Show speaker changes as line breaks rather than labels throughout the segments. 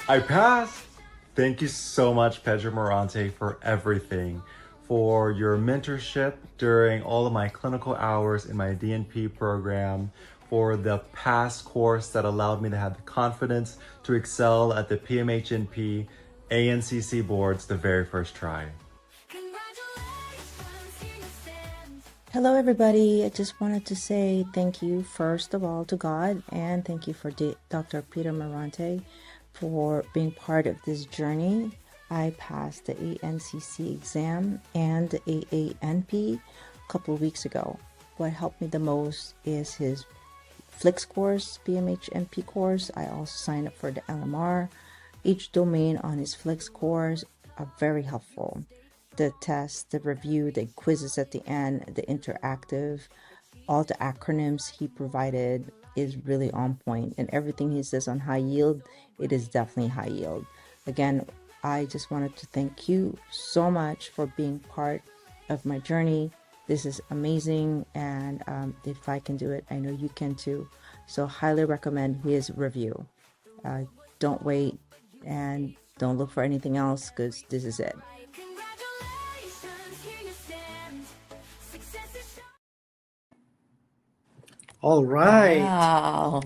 I passed. Thank you so much, Pedro Morante, for everything, for your mentorship during all of my clinical hours in my DNP program, for the pass course that allowed me to have the confidence to excel at the PMHNP ANCC boards the very first try.
Hello, everybody. I just wanted to say thank you, first of all, to God, and thank you for Dr. Peter Marante for being part of this journey. I passed the ANCC exam and the AANP a couple of weeks ago. What helped me the most is his Flix course, PMHNP course. I also signed up for the LMR. Each domain on his Flix course are very helpful. The test, the review, the quizzes at the end, the interactive, all the acronyms he provided is really on point. And everything he says on high yield, it is definitely high yield. Again, I just wanted to thank you so much for being part of my journey. This is amazing, and if I can do it, I know you can too. So highly recommend his review. Don't wait and don't look for anything else, because this is it.
All right.
Wow.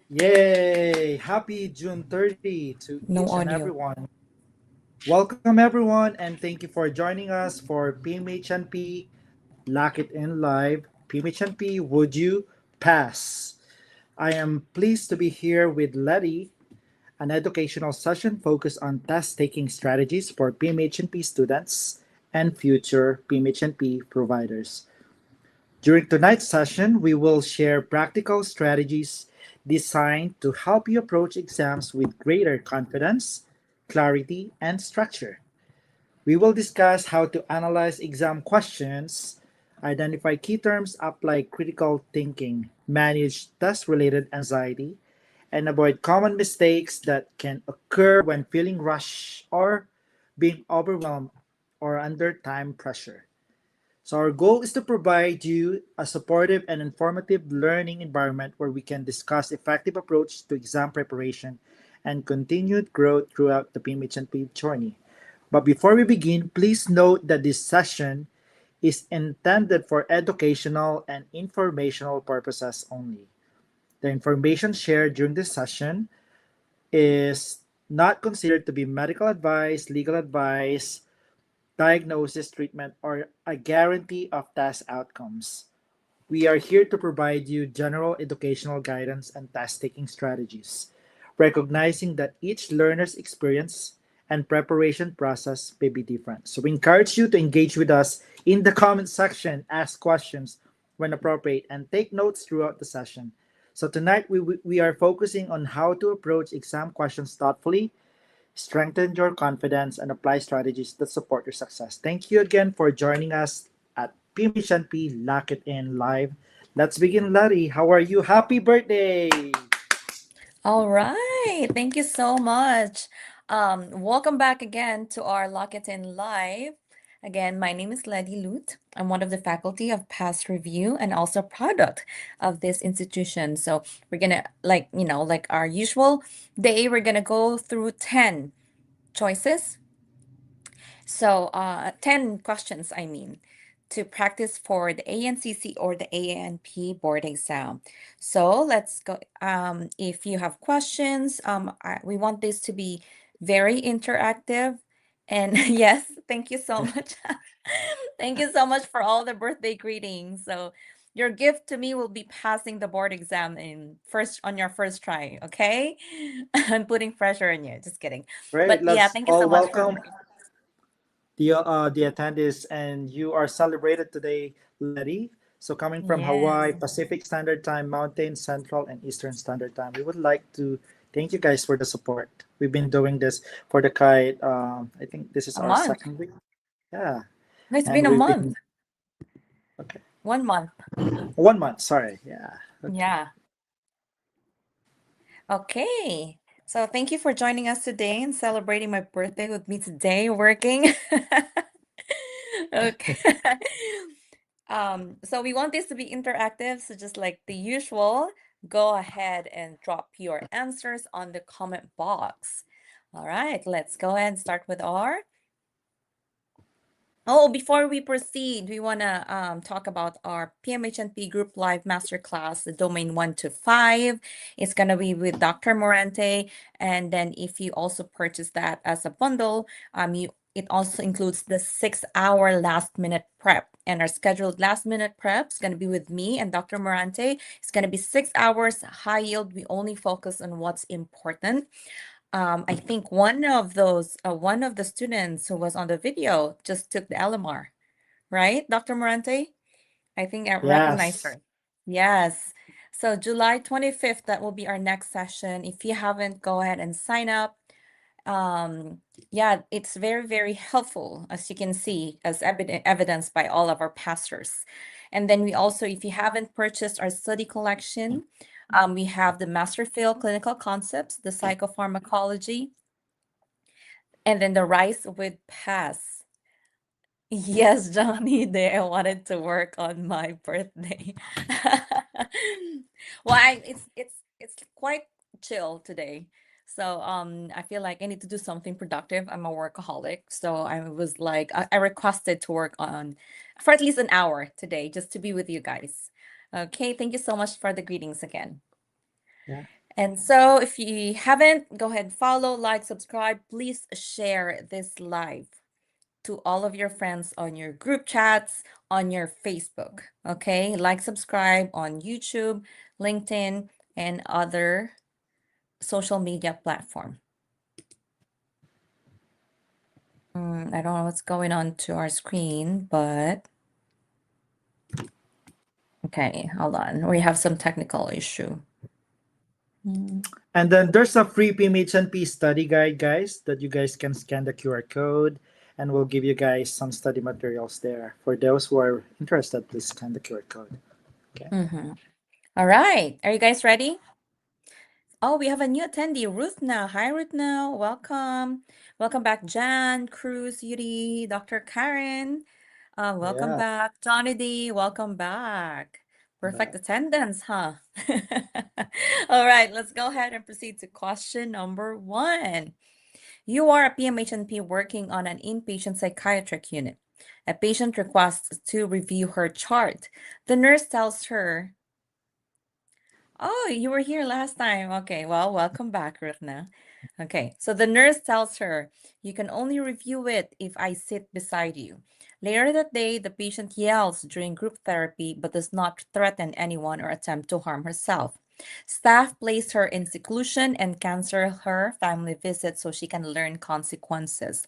Yay. Happy June 30 to
No
each and
audio.
everyone. Welcome, everyone, and thank you for joining us for PMHNP Lock It In Live. PMHNP, Would You Pass? I am pleased to be here with Letty, an educational session focused on test taking strategies for PMHNP students and future PMHNP providers. During tonight's session, we will share practical strategies designed to help you approach exams with greater confidence, clarity, and structure. We will discuss how to analyze exam questions, identify key terms, apply critical thinking, manage test related anxiety, and avoid common mistakes that can occur when feeling rushed or being overwhelmed or under time pressure. So, our goal is to provide you a supportive and informative learning environment where we can discuss effective approach to exam preparation and continued growth throughout the PMHNP journey. But before we begin, please note that this session is intended for educational and informational purposes only. The information shared during this session is not considered to be medical advice, legal advice, diagnosis, treatment, or a guarantee of test outcomes. We are here to provide you general educational guidance and test taking strategies, recognizing that each learner's experience and preparation process may be different. So we encourage you to engage with us in the comment section, ask questions when appropriate, and take notes throughout the session. So tonight we are focusing on how to approach exam questions thoughtfully, strengthen your confidence, and apply strategies that support your success. Thank you again for joining us at PMHNP Lock It In Live. Let's begin, Larry. How are you? Happy birthday!
All right. Thank you so much. Welcome back again to our Lock It In Live. Again, my name is Ledi Lut. I'm one of the faculty of past review and also product of this institution. So we're gonna like our usual day, we're gonna go through 10 choices. So 10 questions, I mean, to practice for the ANCC or the ANP board exam. So let's go. If you have questions, we want this to be very interactive. And yes, thank you so much. Thank you so much for all the birthday greetings. So your gift to me will be passing the board exam in first on your first try, okay? I'm putting pressure on you. Just kidding.
Great.
But yeah,
Let's
thank you so
all
much for
welcome the attendees, and you are celebrated today, Letty. So coming from
yes.
Hawaii, Pacific Standard Time, Mountain, Central, and Eastern Standard Time, we would like to thank you guys for the support. We've been doing this for the kite. I think this is
A
our
month.
second week. Yeah,
No, it's been
and
a
we've
month.
been okay.
1 month.
1 month. Sorry. Yeah. Okay.
Yeah. Okay. So thank you for joining us today and celebrating my birthday with me today, working. Okay. So we want this to be interactive. So just like the usual, go ahead and drop your answers on the comment box. All right, let's go ahead and start with our. Oh, before we proceed, we want to talk about our PMHNP Group Live Masterclass, the domain 1 to 5. It's going to be with Dr. Morante. And then if you also purchase that as a bundle, it also includes the 6-hour last minute prep. And our scheduled last minute prep is going to be with me and Dr. Morante. It's going to be 6 hours, high yield. We only focus on what's important. I think one of the students who was on the video just took the LMR, right, Dr. Morante? I think I recognized
Yes.
her. Yes. So July 25th, that will be our next session. If you haven't, go ahead and sign up. Yeah, it's very, very helpful, as you can see, as evidenced by all of our pastors. And then we also, if you haven't purchased our study collection, we have the Masterfield Clinical Concepts, the Psychopharmacology, and then the Rise with Pass. Yes, Johnny, I wanted to work on my birthday. Well, it's quite chill today. So I feel like I need to do something productive. I'm a workaholic. So I was like I requested to work on for at least an hour today just to be with you guys. Okay, thank you so much for the greetings again.
Yeah.
And so if you haven't, go ahead, follow, like, subscribe. Please share this live to all of your friends on your group chats, on your Facebook. Okay, like, subscribe on YouTube, LinkedIn, and other social media platform. I don't know what's going on to our screen, but okay, hold on. We have some technical issue.
And then there's a free PMHNP study guide, guys, that you guys can scan the QR code, and we'll give you guys some study materials there. For those who are interested, please scan the QR code. Okay.
All right, are you guys ready? Oh, we have a new attendee, Ruth now. Hi, Ruth now. Welcome. Welcome back, Jan, Cruz, Yuri, Dr. Karen. Welcome
Yeah.
back, Johnny D. Welcome back. Perfect
But
attendance, huh? All right, let's go ahead and proceed to question number 1. You are a PMHNP working on an inpatient psychiatric unit. A patient requests to review her chart. The nurse tells her, oh, you were here last time. Okay, well, welcome back, Rithna. Okay, so the nurse tells her, you can only review it if I sit beside you. Later that day, the patient yells during group therapy but does not threaten anyone or attempt to harm herself. Staff place her in seclusion and cancel her family visit so she can learn consequences.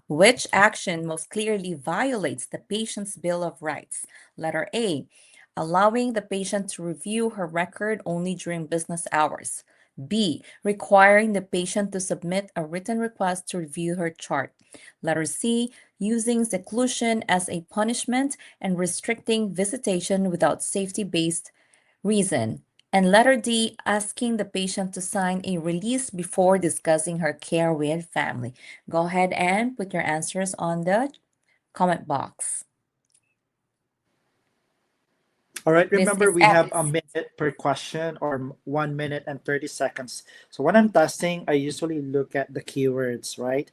Which action most clearly violates the patient's Bill of Rights? Letter A, allowing the patient to review her record only during business hours. B, requiring the patient to submit a written request to review her chart. Letter C, using seclusion as a punishment and restricting visitation without safety-based reason. And letter D, asking the patient to sign a release before discussing her care with family. Go ahead and put your answers on the comment box.
all right,
This
remember
is
we have a
Alice.
minute per question or 1 minute and 30 seconds. So when I'm testing, I usually look at the keywords, right?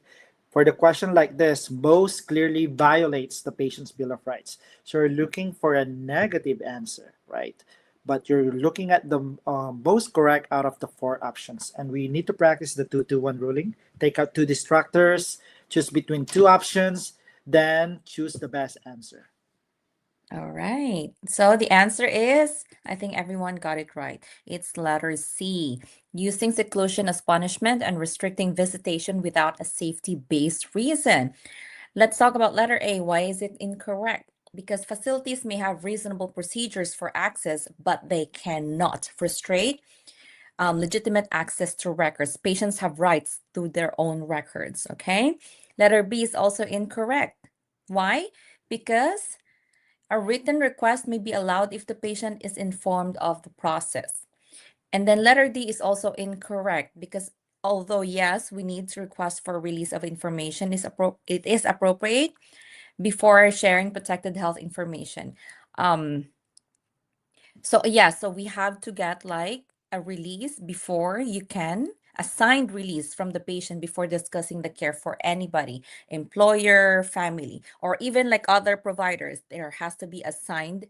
For the question like this, most clearly violates the patient's Bill of Rights. So you're looking for a negative answer, right? But you're looking at the most correct out of the 4 options. And we need to practice the 2-2-1 ruling. Take out 2 distractors, choose between 2 options, then choose the best answer.
All right. So the answer is, I think everyone got it right. It's letter C, using seclusion as punishment and restricting visitation without a safety-based reason. Let's talk about letter A. Why is it incorrect? Because facilities may have reasonable procedures for access, but they cannot frustrate legitimate access to records. Patients have rights to their own records, okay? Letter B is also incorrect. Why? Because a written request may be allowed if the patient is informed of the process. And then letter D is also incorrect because although yes, we need to request for release of information, it is appropriate before sharing protected health information. So yeah, so we have to get like a release before you can, a signed release from the patient before discussing the care for anybody, employer, family, or even like other providers. There has to be a signed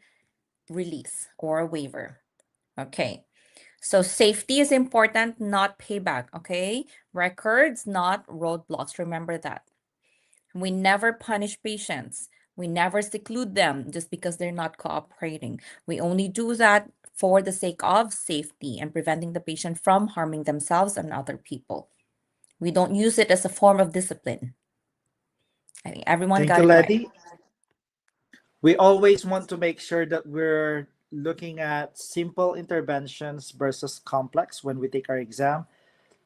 release or a waiver. Okay. So safety is important, not payback. Okay. Records, not roadblocks. Remember that. We never punish patients. We never seclude them just because they're not cooperating. We only do that for the sake of safety and preventing the patient from harming themselves and other people. We don't use it as a form of discipline. I think everyone
Thank
got
you,
it right.
Letty. We always want to make sure that we're looking at simple interventions versus complex when we take our exam.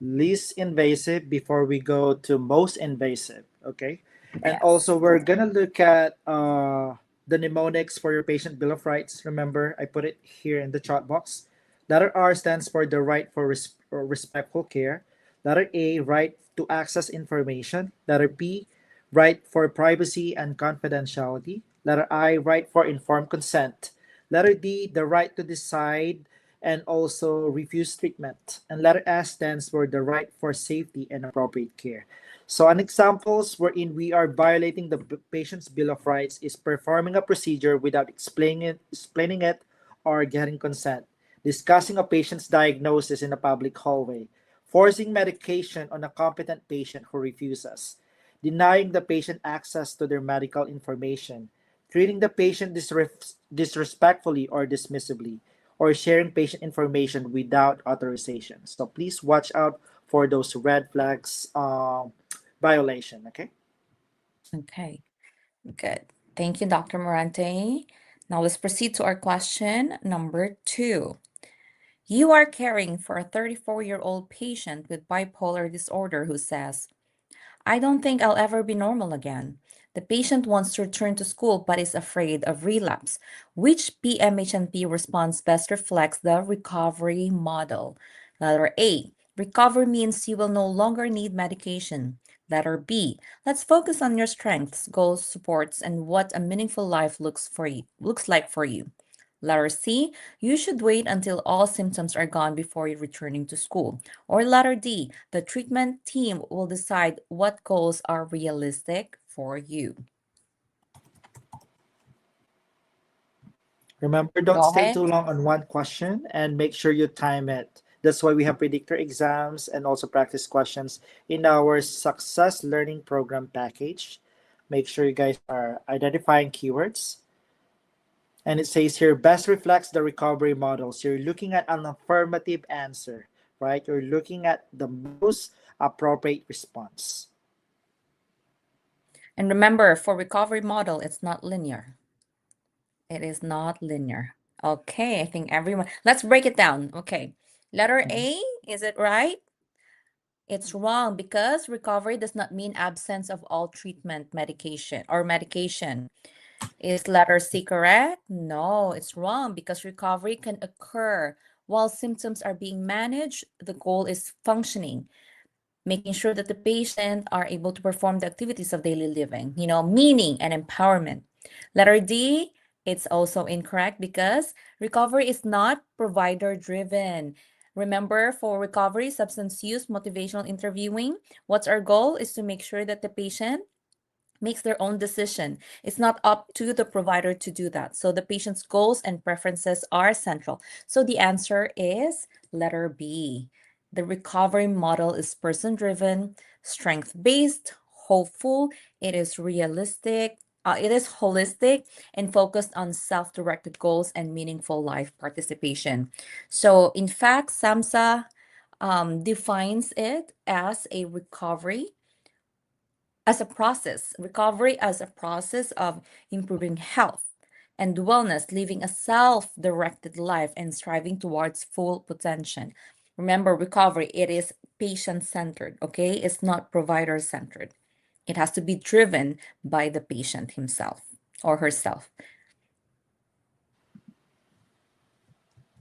Least invasive before we go to most invasive. Okay. And
Yes.
also, we're going to look at the mnemonics for your patient bill of rights. Remember, I put it here in the chat box. Letter R stands for the right for or respectful care. Letter A, right to access information. Letter P, right for privacy and confidentiality. Letter I, right for informed consent. Letter D, the right to decide and also refuse treatment. And letter S stands for the right for safety and appropriate care. So, an examples wherein we are violating the patient's bill of rights is performing a procedure without explaining it or getting consent, discussing a patient's diagnosis in a public hallway, forcing medication on a competent patient who refuses, denying the patient access to their medical information, treating the patient disrespectfully or dismissively, or sharing patient information without authorization. So please watch out for those red flags violation. Okay.
Okay. Good. Thank you, Dr. Morante. Now let's proceed to our question number 2. You are caring for a 34-year-old patient with bipolar disorder who says, I don't think I'll ever be normal again. The patient wants to return to school but is afraid of relapse. Which PMHNP response best reflects the recovery model? Letter A, recovery means you will no longer need medication. Letter B, let's focus on your strengths, goals, supports, and what a meaningful life looks like for you. Letter C, you should wait until all symptoms are gone before you're returning to school. Or letter D, the treatment team will decide what goals are realistic for you.
Remember, don't
Go
stay
ahead.
too long on one question and make sure you time it. That's why we have predictor exams and also practice questions in our success learning program package. Make sure you guys are identifying keywords. And it says here, best reflects the recovery model. So you're looking at an affirmative answer, right? You're looking at the most appropriate response.
And remember, for recovery model, it's not linear. It is not linear. Okay, I think everyone, let's break it down. Okay, letter A, is it right? It's wrong because recovery does not mean absence of all treatment medication or medication. Is letter C correct? No, it's wrong because recovery can occur while symptoms are being managed. The goal is functioning, making sure that the patient are able to perform the activities of daily living, meaning and empowerment. Letter D, it's also incorrect because recovery is not provider driven. Remember, for recovery, substance use, motivational interviewing, what's our goal is to make sure that the patient makes their own decision. It's not up to the provider to do that. So the patient's goals and preferences are central. So the answer is letter B. The recovery model is person-driven, strength-based, hopeful, it is realistic, it is holistic and focused on self-directed goals and meaningful life participation. So in fact, SAMHSA defines it as a recovery as a process of improving health and wellness, living a self-directed life and striving towards full potential. Remember, recovery, it is patient-centered, okay? It's not provider-centered. It has to be driven by the patient himself or herself.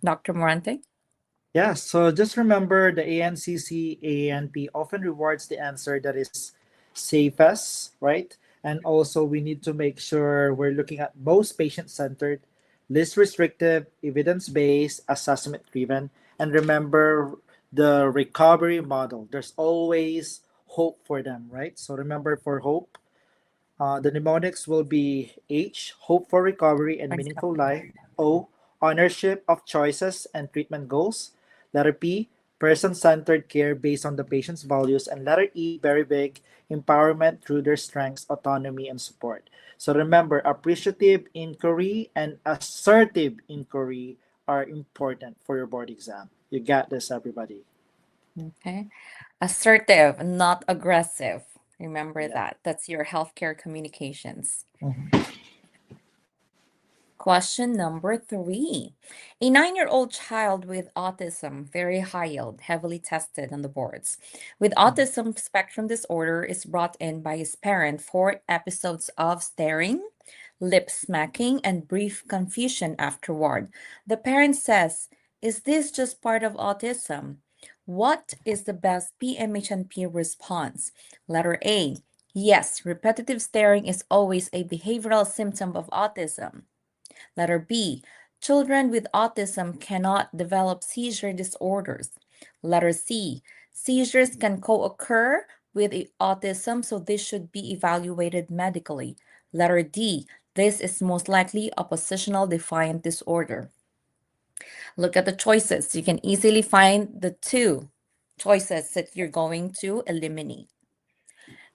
Dr. Morante?
Yeah, so just remember the ANCC, ANP often rewards the answer that is safest, right? And also, we need to make sure we're looking at most patient centered, least restrictive, evidence-based, assessment-driven, and remember the recovery model. There's always hope for them, right? So remember for hope, the mnemonics will be H, hope for recovery and meaningful life. O, ownership of choices and treatment goals. Letter P, person centered care based on the patient's values. And letter E, very big, empowerment through their strengths, autonomy, and support. So remember, appreciative inquiry and assertive inquiry are important for your board exam. You got this, everybody.
Okay. Assertive, not aggressive. Remember
Yeah.
that. That's your healthcare communications.
Mhm.
Question number 3. A 9-year-old child with autism, very high yield, heavily tested on the boards, with autism spectrum disorder is brought in by his parent for episodes of staring, lip smacking, and brief confusion afterward. The parent says, "Is this just part of autism?" What is the best PMHNP response? Letter A. Yes, repetitive staring is always a behavioral symptom of autism. Letter B. Children with autism cannot develop seizure disorders. Letter C. Seizures can co-occur with autism, so this should be evaluated medically. Letter D. This is most likely a positional defiant disorder. Look at the choices. You can easily find the 2 choices that you're going to eliminate.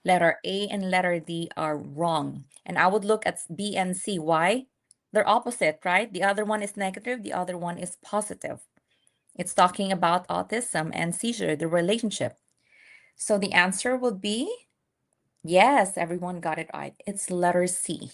Letter A and letter D are wrong. And I would look at B and C. Why? They're opposite, right? The other one is negative, the other one is positive. It's talking about autism and seizure, the relationship. So the answer would be yes, everyone got it right. It's letter C.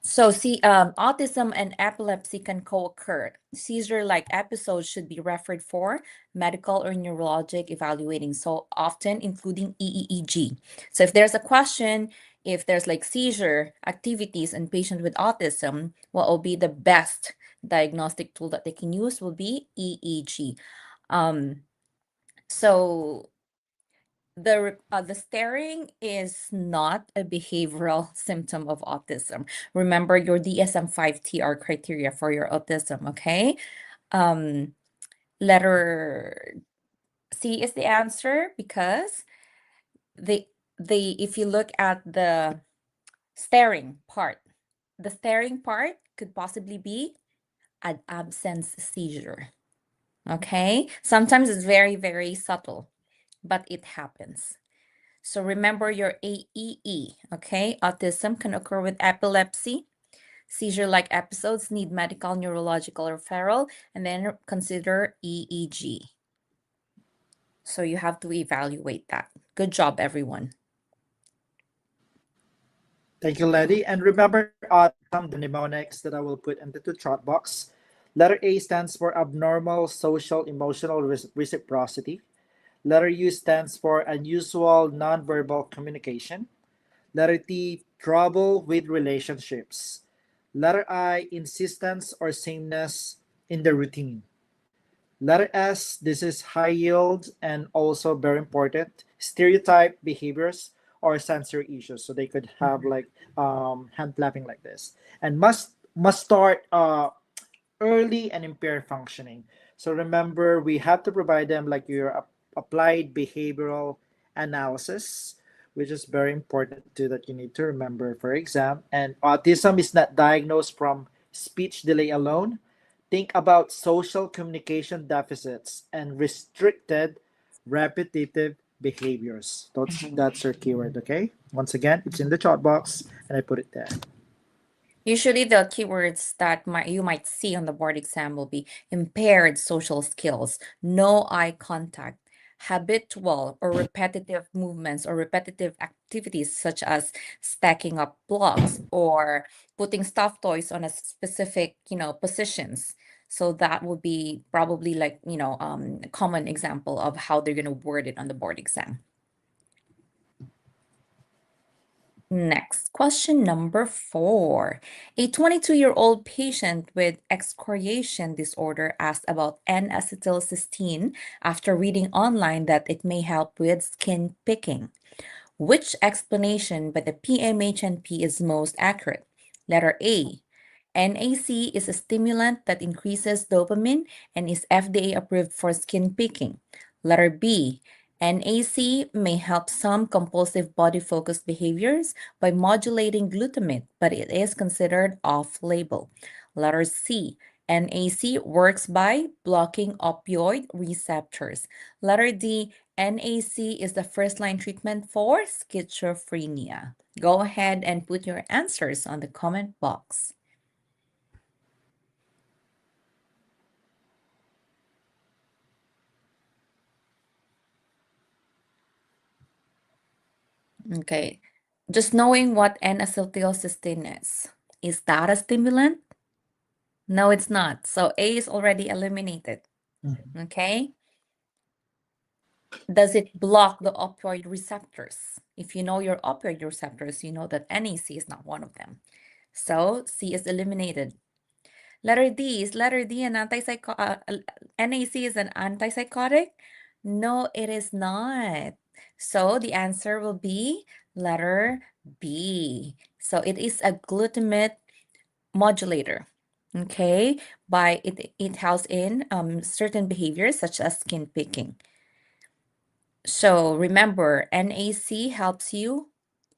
So see, autism and epilepsy can co-occur. Seizure-like episodes should be referred for medical or neurologic evaluating, so often including EEG. So if there's a question, if there's like seizure activities in patients with autism, what will be the best diagnostic tool that they can use will be EEG. So the staring is not a behavioral symptom of autism. Remember your DSM-5 TR criteria for your autism, okay? Letter C is the answer because the if you look at the staring part, the staring part could possibly be an absence seizure. Okay? Sometimes it's very, very subtle, but it happens. So remember your AEE, okay? Autism can occur with epilepsy. Seizure-like episodes need medical neurological referral, and then consider EEG. So you have to evaluate that. Good job, everyone.
Thank you, Ledi. And remember autism, the mnemonics that I will put into the chat box. Letter A stands for abnormal social emotional reciprocity. Letter U stands for unusual nonverbal communication. Letter T, trouble with relationships. Letter I, insistence or sameness in the routine. Letter S, this is high yield and also very important, stereotype behaviors or sensory issues. So they could have like hand flapping like this, and must start early and impair functioning. So remember, we have to provide them like your applied behavioral analysis, which is very important too that you need to remember for exam. And autism is not diagnosed from speech delay alone. Think about social communication deficits and restricted repetitive behaviors. That's your keyword, okay? Once again, it's in the chat box and I put it there.
Usually the keywords that you might see on the board exam will be impaired social skills, no eye contact, habitual or repetitive movements or repetitive activities such as stacking up blocks or putting stuffed toys on a specific, positions. So that would be probably like, a common example of how they're going to word it on the board exam. Next, question number 4. A 22-year-old patient with excoriation disorder asked about N-acetylcysteine after reading online that it may help with skin picking. Which explanation by the PMHNP is most accurate? Letter A. NAC is a stimulant that increases dopamine and is FDA approved for skin picking. Letter B, NAC may help some compulsive body-focused behaviors by modulating glutamate, but it is considered off-label. Letter C, NAC works by blocking opioid receptors. Letter D, NAC is the first-line treatment for schizophrenia. Go ahead and put your answers on the comment box. Okay, just knowing what N-acetylcysteine is that a stimulant? No, it's not. So A is already eliminated. Okay. Does it block the opioid receptors? If you know your opioid receptors, you know that NAC is not one of them. So C is eliminated. Letter D, is letter D an NAC is an antipsychotic? No, it is not. So the answer will be letter B. So it is a glutamate modulator. Okay, by it helps in certain behaviors such as skin picking. So remember, NAC helps you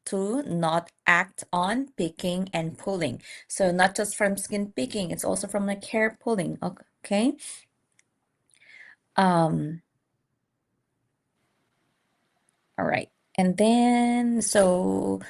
to not act on picking and pulling. So not just from skin picking, it's also from like hair pulling. Okay. All right. And then, so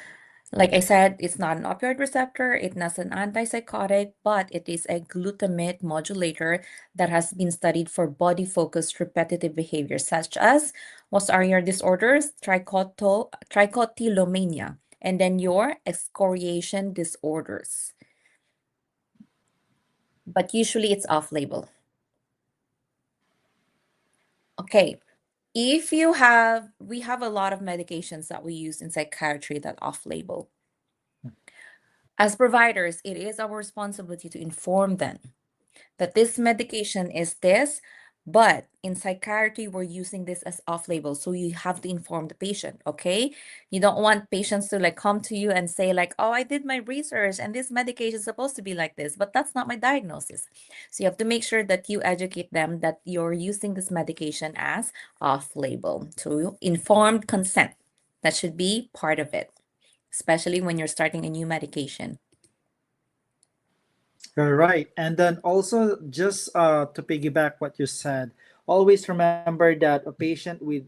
like I said, it's not an opioid receptor, it's not an antipsychotic, but it is a glutamate modulator that has been studied for body-focused repetitive behaviors, such as what are your disorders? Trichotillomania, and then your excoriation disorders. But usually it's off-label. Okay. If you have, we have a lot of medications that we use in psychiatry that off-label. As providers, it is our responsibility to inform them that this medication is this, but in psychiatry, we're using this as off-label. So you have to inform the patient, okay? You don't want patients to like come to you and say like, oh, I did my research and this medication is supposed to be like this, but that's not my diagnosis. So you have to make sure that you educate them that you're using this medication as off-label to informed consent. That should be part of it, especially when you're starting a new medication.
All right. And then also, just to piggyback what you said, always remember that a patient with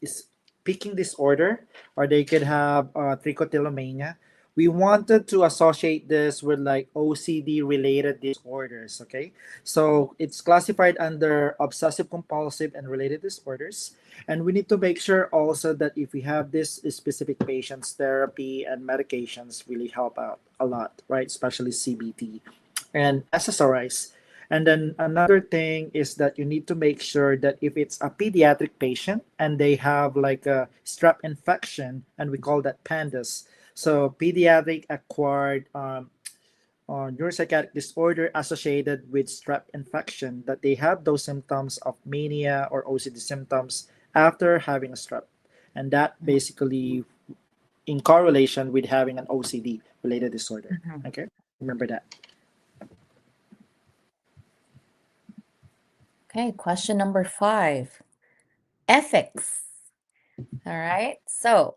is picking disorder, or they could have trichotillomania. We wanted to associate this with like OCD related disorders. Okay. So it's classified under obsessive compulsive and related disorders. And we need to make sure also that if we have this specific patients, therapy and medications really help out a lot, right? Especially CBT and SSRIs. And then another thing is that you need to make sure that if it's a pediatric patient and they have like a strep infection, and we call that PANDAS, so pediatric acquired neuropsychiatric disorder associated with strep infection, that they have those symptoms of mania or OCD symptoms after having a strep. And that basically in correlation with having an OCD related disorder. Okay, remember that.
Okay, question number 5. Ethics. All right. So,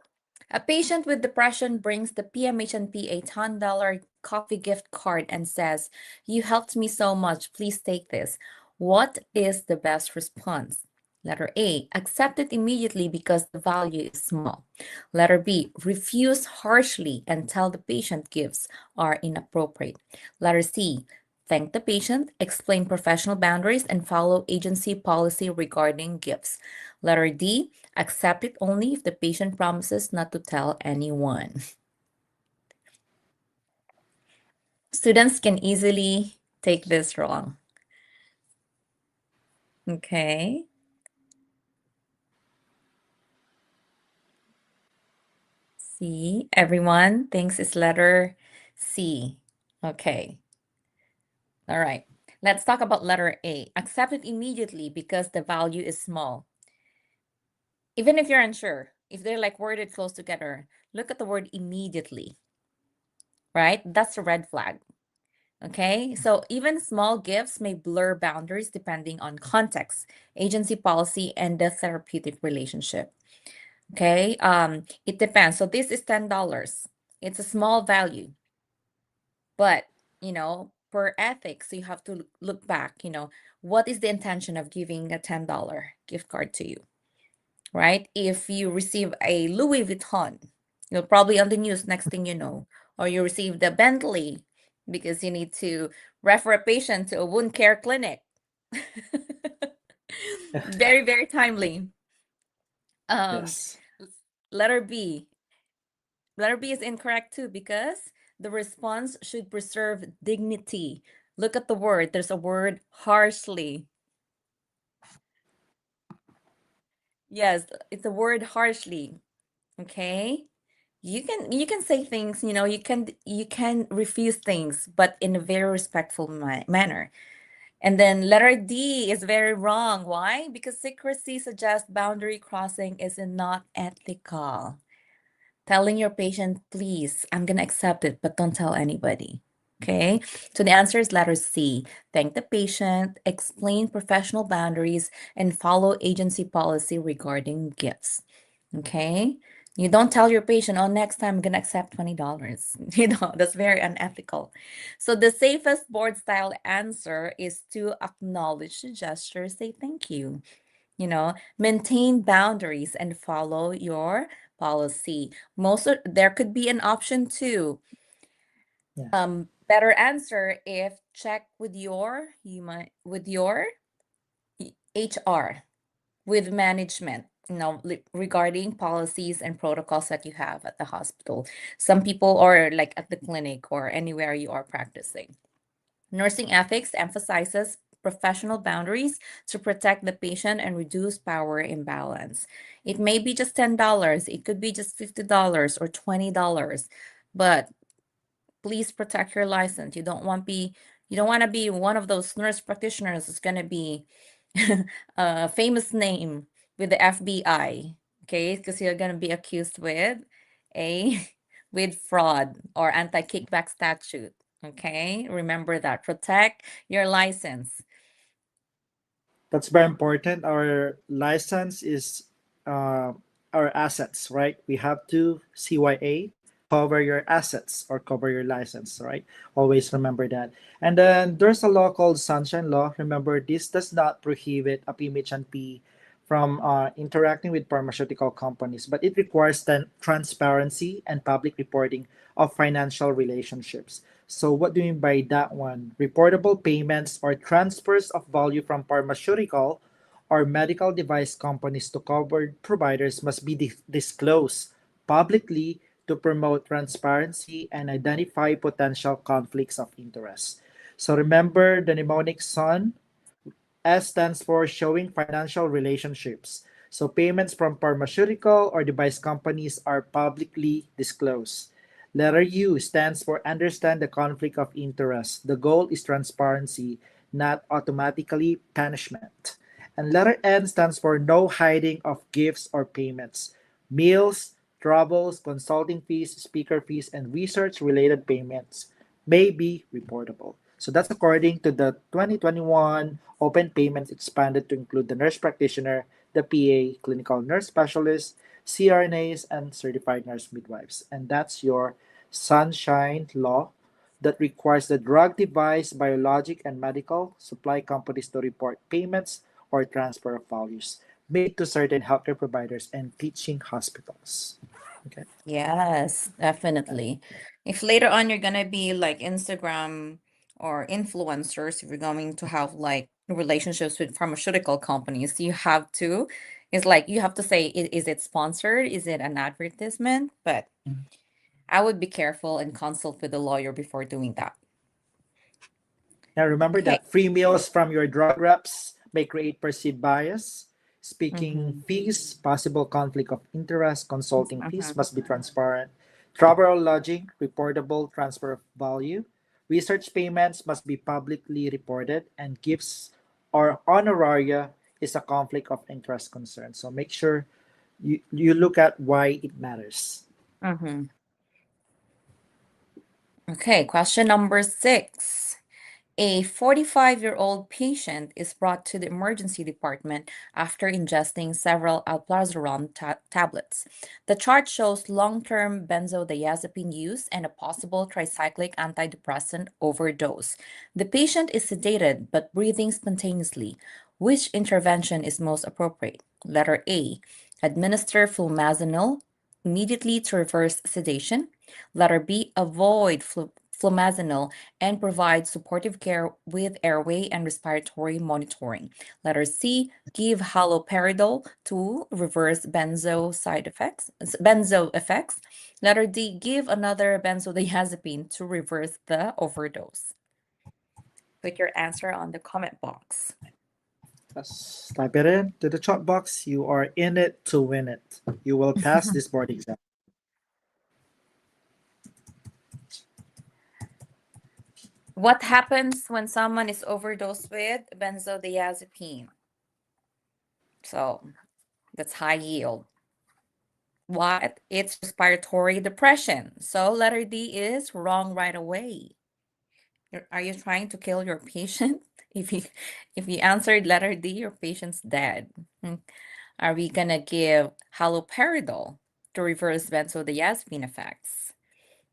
a patient with depression brings the PMHNP a $10 coffee gift card and says, "You helped me so much. Please take this." What is the best response? Letter A, accept it immediately because the value is small. Letter B, refuse harshly and tell the patient gifts are inappropriate. Letter C, thank the patient, explain professional boundaries, and follow agency policy regarding gifts. Letter D, accept it only if the patient promises not to tell anyone. Students can easily take this wrong. Okay. C, everyone thinks it's letter C. Okay. All right. Let's talk about letter A. Accept it immediately because the value is small. Even if you're unsure, if they're like worded close together, look at the word immediately, right? That's a red flag. Okay, so even small gifts may blur boundaries depending on context, agency policy, and the therapeutic relationship. Okay, it depends. So this is $10. It's a small value, but per ethics, you have to look back. What is the intention of giving a $10 gift card to you, right? If you receive a Louis Vuitton, you'll probably on the news next thing you know, or you receive the Bentley because you need to refer a patient to a wound care clinic. Very, very timely. Um,
Yes.
letter B. Letter B is incorrect too because the response should preserve dignity. Look at the word. There's a word harshly. Yes, it's a word harshly. Okay? You can say things, you can refuse things, but in a very respectful manner. And then letter D is very wrong. Why? Because secrecy suggests boundary crossing is not ethical. Telling your patient, please, I'm going to accept it, but don't tell anybody. Okay. So the answer is letter C. Thank the patient, explain professional boundaries, and follow agency policy regarding gifts. Okay. You don't tell your patient, oh, next time I'm going to accept $20. That's very unethical. So the safest board style answer is to acknowledge the gesture, say thank you. Maintain boundaries and follow your policy. There could be an option too.
Yeah.
Better answer if check with your HR, with management, regarding policies and protocols that you have at the hospital. Some people, or like at the clinic or anywhere you are practicing. Nursing ethics emphasizes professional boundaries to protect the patient and reduce power imbalance. It may be just $10, it could be just $50 or $20, but please protect your license. You don't want to be one of those nurse practitioners who's going to be a famous name with the FBI, okay? Because you're going to be accused with a with fraud or anti-kickback statute, okay? Remember that. Protect your license.
That's very important. Our license is uh, our assets, right? We have to CYA cover your assets or cover your license, right? Always remember that. And then there's a law called Sunshine Law. Remember, this does not prohibit a PMHNP from interacting with pharmaceutical companies, but it requires transparency and public reporting of financial relationships. So what do you mean by that one? Reportable payments or transfers of value from pharmaceutical or medical device companies to covered providers must be disclosed publicly to promote transparency and identify potential conflicts of interest. So remember the mnemonic SUN. S stands for showing financial relationships. So payments from pharmaceutical or device companies are publicly disclosed. Letter U stands for understand the conflict of interest. The goal is transparency, not automatically punishment. And letter N stands for no hiding of gifts or payments. Meals, travels, consulting fees, speaker fees, and research related payments may be reportable. So that's according to the 2021 Open Payments expanded to include the nurse practitioner, the PA, clinical nurse specialist, CRNAs, and certified nurse midwives. And that's your Sunshine Law that requires the drug device, biologic, and medical supply companies to report payments or transfer of values made to certain healthcare providers and teaching hospitals. Okay.
Yes, definitely. If later on you're gonna be like Instagram or influencers, if you're going to have like relationships with pharmaceutical companies, it's like you have to say, is it sponsored? Is it an advertisement? But I would be careful and consult with a lawyer before doing that.
Now remember
Okay.
that free meals from your drug reps may create perceived bias. Speaking
Mm-hmm.
fees, possible conflict of interest, consulting fees
Mm-hmm.
must be transparent. Travel or lodging, reportable transfer of value. Research payments must be publicly reported, and gifts or honoraria is a conflict of interest concern. So make sure you look at why it matters.
Mm-hmm. Okay, question number 6. A 45-year-old patient is brought to the emergency department after ingesting several alprazolam tablets. The chart shows long-term benzodiazepine use and a possible tricyclic antidepressant overdose. The patient is sedated but breathing spontaneously. Which intervention is most appropriate? Letter A, administer flumazenil immediately to reverse sedation. Letter B, avoid flumazenil and provide supportive care with airway and respiratory monitoring. Letter C, give haloperidol to reverse benzo effects. Letter D, give another benzodiazepine to reverse the overdose. Put your answer on the comment box.
Just type it in to the chat box. You are in it to win it. You will pass this board exam.
What happens when someone is overdosed with benzodiazepine? So that's high yield. What? It's respiratory depression. So letter D is wrong right away. Are you trying to kill your patient? If you answered letter D, your patient's dead. Are we gonna give haloperidol to reverse benzodiazepine effects?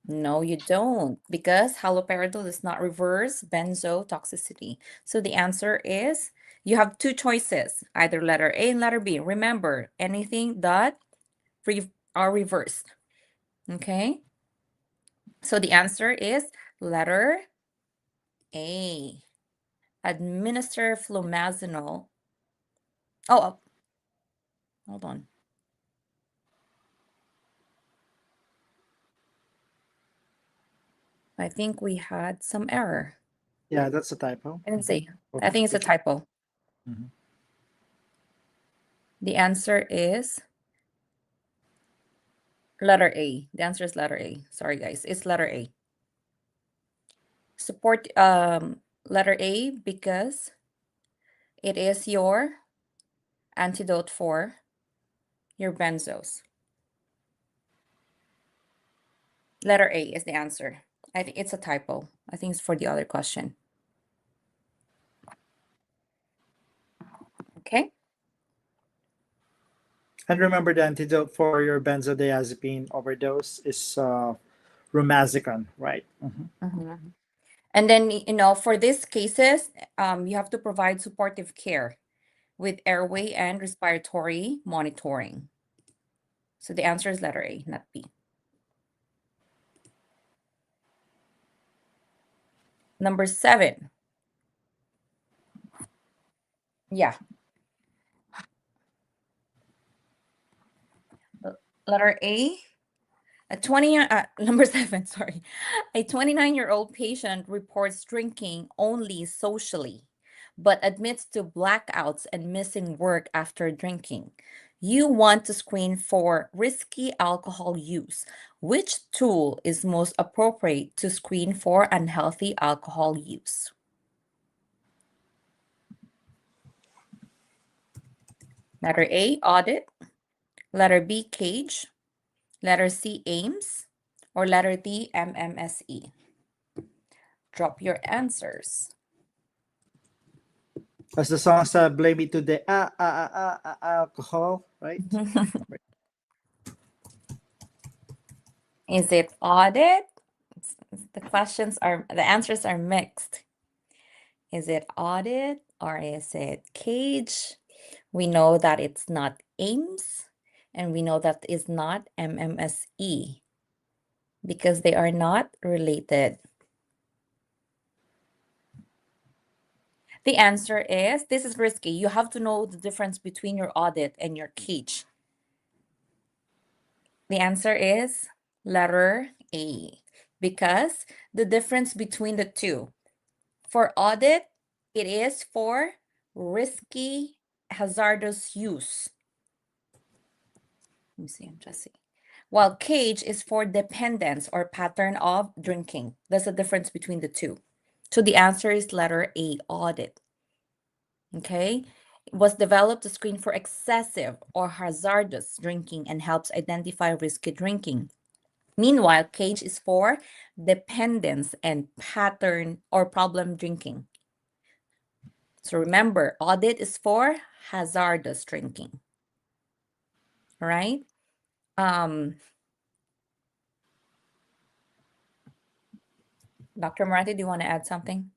No, you don't, because haloperidol does not reverse benzo toxicity. So the answer is you have two choices, either letter A and letter B. Remember, anything that are reversed. Okay? So the answer is letter A. Administer flumazenil. Oh, hold on. I think we had some error.
Yeah, that's a typo.
I didn't see. I think it's a typo.
Mhm.
The answer is letter A. The answer is letter A. Sorry, guys. It's letter A. Support letter A because it is your antidote for your benzos. Letter A is the answer. I think it's a typo. I think it's for the other question. Okay.
And remember, the antidote for your benzodiazepine overdose is romazicon, right?
Mhm. And then, for these cases, you have to provide supportive care with airway and respiratory monitoring. So the answer is letter A, not B. Number 7. Yeah. Letter A. Number 7, sorry. A 29-year-old patient reports drinking only socially, but admits to blackouts and missing work after drinking. You want to screen for risky alcohol use. Which tool is most appropriate to screen for unhealthy alcohol use? Letter A, audit. Letter B, cage. Letter C, AIMS. Or letter D, MMSE. Drop your answers.
As the song said, blame it to the alcohol, right?
Is it audit? The answers are mixed. Is it audit or is it cage? We know that it's not AIMS and we know that it's not MMSE because they are not related. The answer is, this is risky. You have to know the difference between your audit and your cage. The answer is letter A, because the difference between the two, for audit, it is for risky, hazardous use. Let me see, I'm just seeing. While cage is for dependence or pattern of drinking. There's a difference between the two. So the answer is letter A, audit. Okay? It was developed to screen for excessive or hazardous drinking and helps identify risky drinking. Meanwhile, CAGE is for dependence and pattern or problem drinking. So remember, audit is for hazardous drinking. All right? Dr. Marathi, do you want to add something?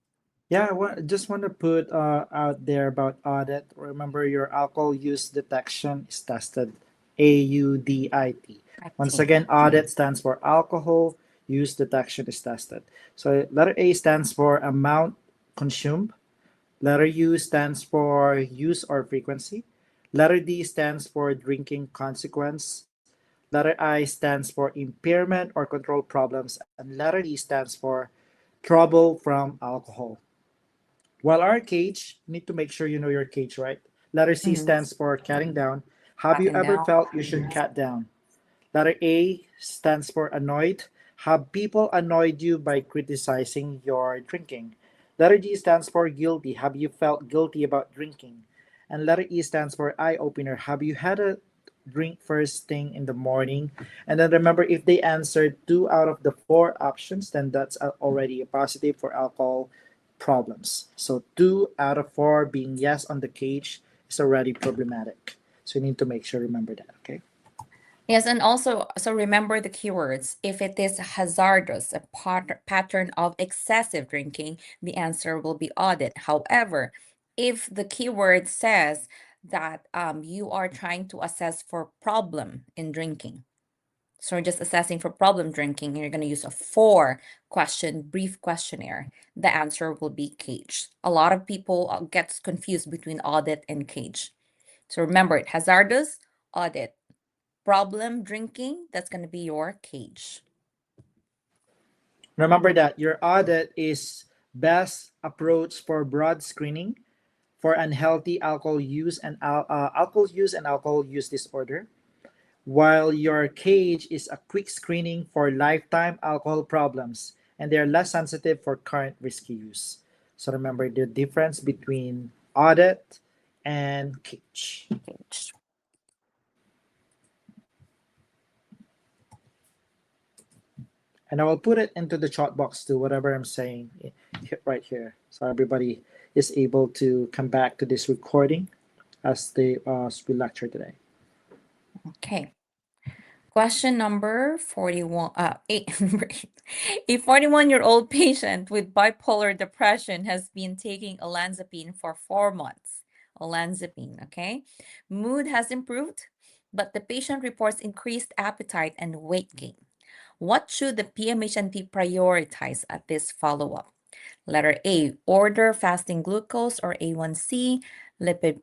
Yeah, just want to put out there about audit. Remember, your alcohol use detection is tested. AUDIT. Once again, audit stands for alcohol use detection is tested. So letter A stands for amount consumed. Letter U stands for use or frequency. Letter D stands for drinking consequence. Letter I stands for impairment or control problems. And letter E stands for trouble from alcohol. While our cage, you need to make sure you know your cage, right? Letter C stands for cutting down. Have you
Cutting
ever
down.
felt you should cut down? Letter A stands for annoyed. Have people annoyed you by criticizing your drinking? Letter G stands for guilty. Have you felt guilty about drinking? And letter E stands for eye opener. Have you had a drink first thing in the morning? And then remember, if they answered two out of the four options, then that's already a positive for alcohol problems. So two out of four being yes on the cage is already problematic. So you need to make sure remember that. Okay.
Yes, and also, so remember the keywords. If it is hazardous, a pattern of excessive drinking, the answer will be audit. However, if the keyword says that you are trying to assess for problem in drinking, so you're just assessing for problem drinking, and you're going to use a 4-question brief questionnaire, the answer will be cage. A lot of people gets confused between audit and cage. So remember it, hazardous, audit. Problem drinking, that's going to be your cage.
Remember that your audit is best approach for broad screening for unhealthy alcohol use and alcohol use disorder, while your cage is a quick screening for lifetime alcohol problems and they're less sensitive for current risky use. So remember the difference between audit and cage.
Cage.
And I will put it into the chat box to whatever I'm saying right here, so everybody is able to come back to this recording as we lecture today.
Okay. Question number 41, 8. Number 8. A 41-year-old patient with bipolar depression has been taking olanzapine for 4 months. Olanzapine, okay? Mood has improved, but the patient reports increased appetite and weight gain. What should the PMHNP prioritize at this follow-up? Letter A, order fasting glucose or A1C, lipid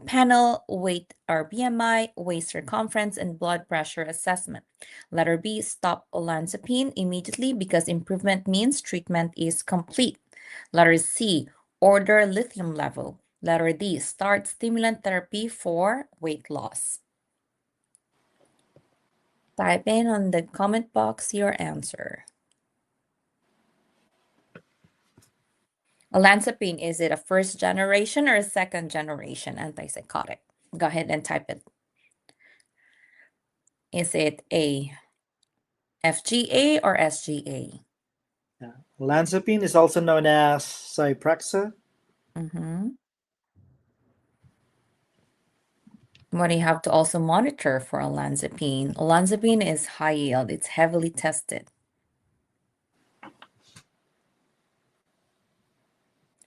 panel, weight or BMI, waist circumference, and blood pressure assessment. Letter B, stop olanzapine immediately because improvement means treatment is complete. Letter C, order lithium level. Letter D, start stimulant therapy for weight loss. Type in on the comment box your answer. Olanzapine, is it a first generation or a second generation antipsychotic? Go ahead and type it. Is it a FGA or SGA?
Yeah. Olanzapine is also known as Zyprexa.
What do you have to also monitor for olanzapine? Olanzapine is high yield. It's heavily tested.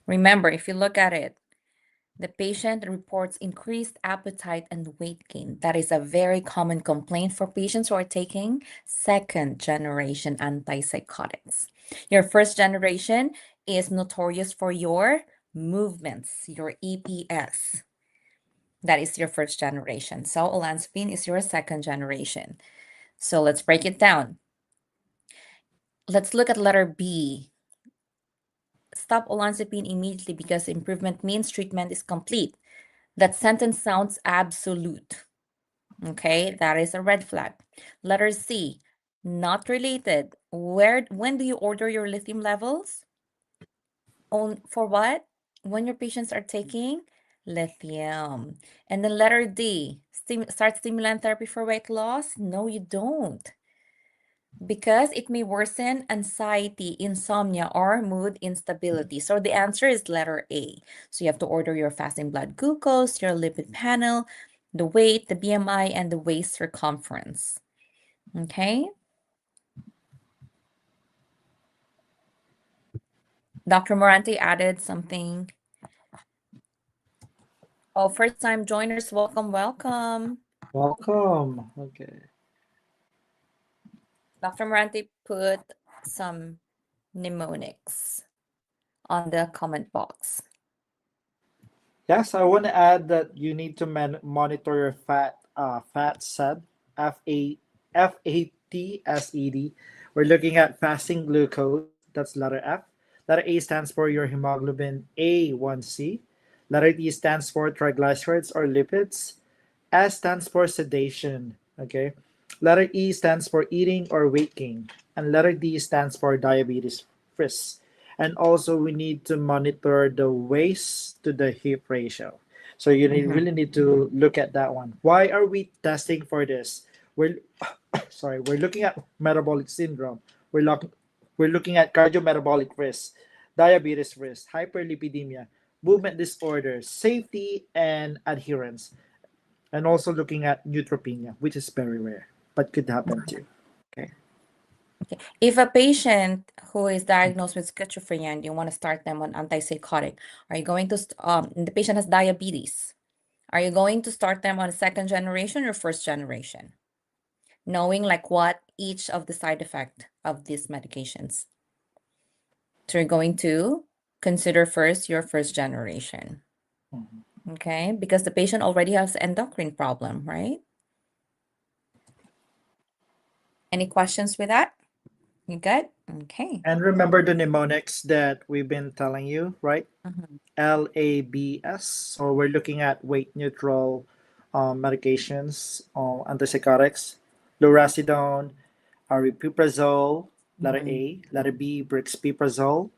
Remember, if you look at it, the patient reports increased appetite and weight gain. That is a very common complaint for patients who are taking second generation antipsychotics. Your first generation is notorious for your movements, your EPS. That is your first generation. So olanzapine is your second generation. So let's break it down. Let's look at letter B. Stop olanzapine immediately because improvement means treatment is complete. That sentence sounds absolute. Okay, that is a red flag. Letter C, not related. When do you order your lithium levels? For what? When your patients are taking lithium. And then letter D, start stimulant therapy for weight loss? No, you don't. Because it may worsen anxiety, insomnia, or mood instability. So the answer is letter A. So you have to order your fasting blood glucose, your lipid panel, the weight, the BMI, and the waist circumference. Okay. Dr. Morante added something. Oh, first time joiners, welcome, welcome.
Welcome. Okay.
Dr. Morante put some mnemonics on the comment box.
Yes, I want to add that you need to monitor your fat SED, FATSED. We're looking at fasting glucose. That's letter F. Letter A stands for your hemoglobin A1C. Letter D stands for triglycerides or lipids. S stands for sedation. Okay. Letter E stands for eating or waking. And letter D stands for diabetes risk. And also, we need to monitor the waist to the hip ratio. So you really need to look at that one. Why are we testing for this? We're sorry, we're looking at metabolic syndrome. We're looking at cardiometabolic risk, diabetes risk, hyperlipidemia, movement disorders, safety, and adherence, and also looking at neutropenia, which is very rare but could happen too. Okay.
Okay. If a patient who is diagnosed with schizophrenia and you want to start them on antipsychotic, are you going to, the patient has diabetes, are you going to start them on second generation or first generation? Knowing like what each of the side effect of these medications. So you're going to consider first your first generation. Okay, because the patient already has endocrine problem, right? Any questions with that? You good? Okay.
And remember the mnemonics that we've been telling you, right? LABS. So we're looking at weight neutral medications, antipsychotics, lurasidone, aripiprazole, letter A, letter B, brexpiprazole,